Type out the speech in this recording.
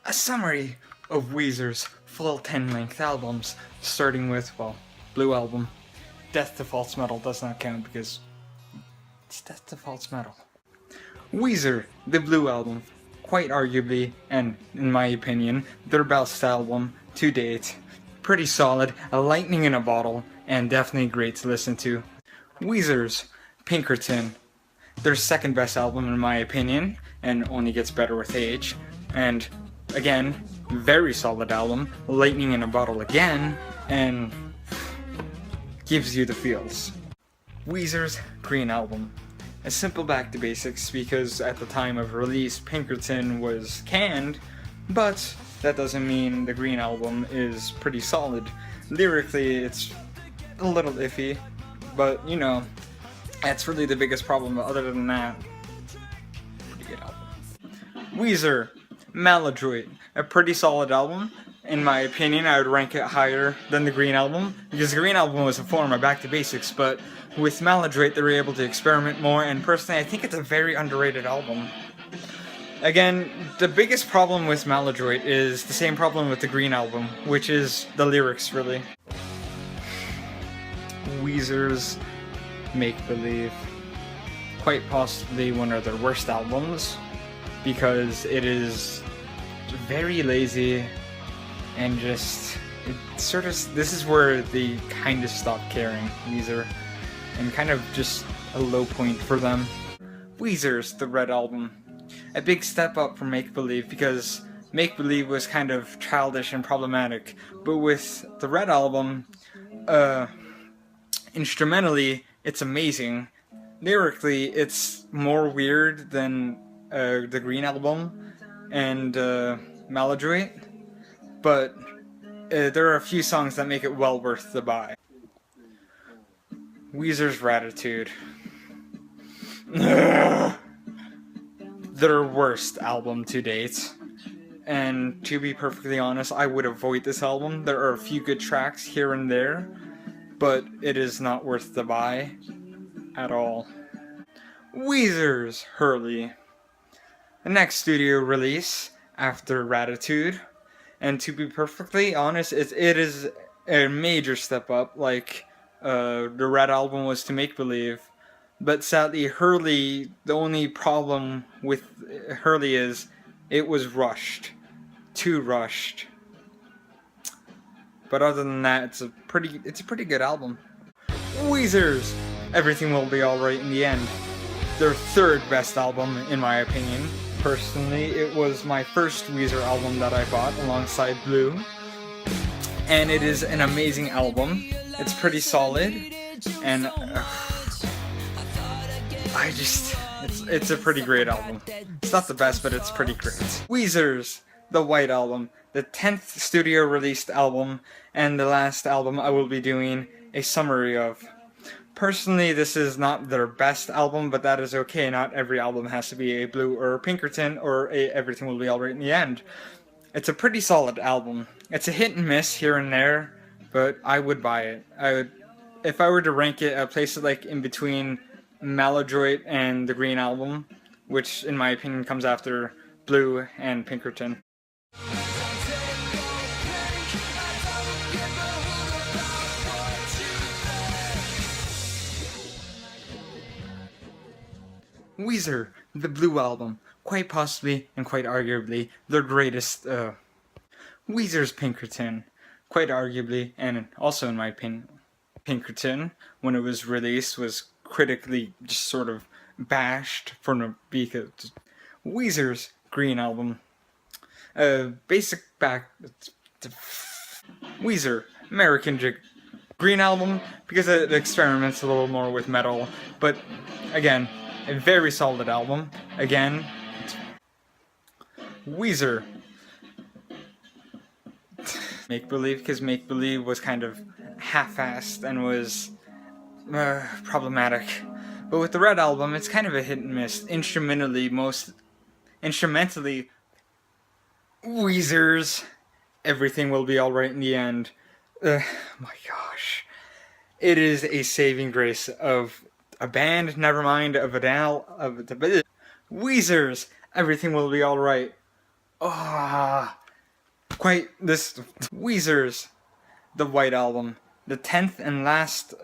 A summary of Weezer's full 10-length albums, starting with, well, Blue Album. Death to False Metal does not count because it's Death to False Metal. Weezer, the Blue Album, quite arguably, and in my opinion, their best album to date. Pretty solid, a lightning in a bottle, and definitely great to listen to. Weezer's Pinkerton, their second best album in my opinion, and only gets better with age. And again, very solid album, lightning in a bottle again, and gives you the feels. Weezer's Green Album. A simple back to basics because at the time of release Pinkerton was canned, but that doesn't mean the Green Album is pretty solid. Lyrically it's a little iffy, but you know, that's really the biggest problem. But other than that, pretty good album. Weezer, Maladroit, a pretty solid album. In my opinion, I would rank it higher than the Green Album, because the Green Album was a form of back to basics, but with Maladroit they were able to experiment more, and personally I think it's a very underrated album. Again, the biggest problem with Maladroit is the same problem with the Green Album, which is the lyrics, really. Weezer's Make Believe. Quite possibly one of their worst albums, because it is very lazy, and just, it sort of, this is where they kind of stopped caring, Weezer, and kind of just a low point for them. Weezer's The Red Album. A big step up from Make Believe, because Make Believe was kind of childish and problematic, but with the Red Album, instrumentally, it's amazing. Lyrically, it's more weird than the Green Album and Maladroit, but there are a few songs that make it well worth the buy. Weezer's Ratitude. Their worst album to date. And to be perfectly honest, I would avoid this album. There are a few good tracks here and there, but it is not worth the buy at all. Weezer's Hurley. The next studio release after Ratitude. And to be perfectly honest, it is a major step up, like the Red Album was to Make Believe. But sadly, Hurley, the only problem with Hurley is it was rushed. Too rushed. But other than that, it's a pretty good album. Weezer's Everything Will Be Alright in the End. Their third best album, in my opinion. Personally, it was my first Weezer album that I bought alongside Blue, and it is an amazing album. It's pretty solid, and it's a pretty great album. It's not the best, but it's pretty great. Weezer's The White Album, the 10th studio released album, and the last album I will be doing a summary of. Personally, this is not their best album, but that is okay. Not every album has to be a Blue or a Pinkerton or a Everything Will Be Alright in the End. It's a pretty solid album. It's a hit and miss here and there, but I would buy it. If I were to rank it, I'd place it like in between Maladroit and the Green Album, which in my opinion comes after Blue and Pinkerton. Weezer, the Blue Album, quite possibly and quite arguably their greatest. Weezer's Pinkerton, quite arguably, and also in my opinion, Pinkerton, when it was released, was critically just sort of bashed for no because. Weezer's Green Album, basic back. Weezer, Green Album, because it experiments a little more with metal, but again, a very solid album. Again, Weezer. Make Believe, because Make Believe was kind of half-assed and was problematic. But with the Red Album, it's kind of a hit and miss. Instrumentally, Weezer's Everything Will Be Alright in the End. My gosh. It is a saving grace of a band, never mind, of Weezer's Everything Will Be Alright. Quite this Weezer's The White Album, the 10th and last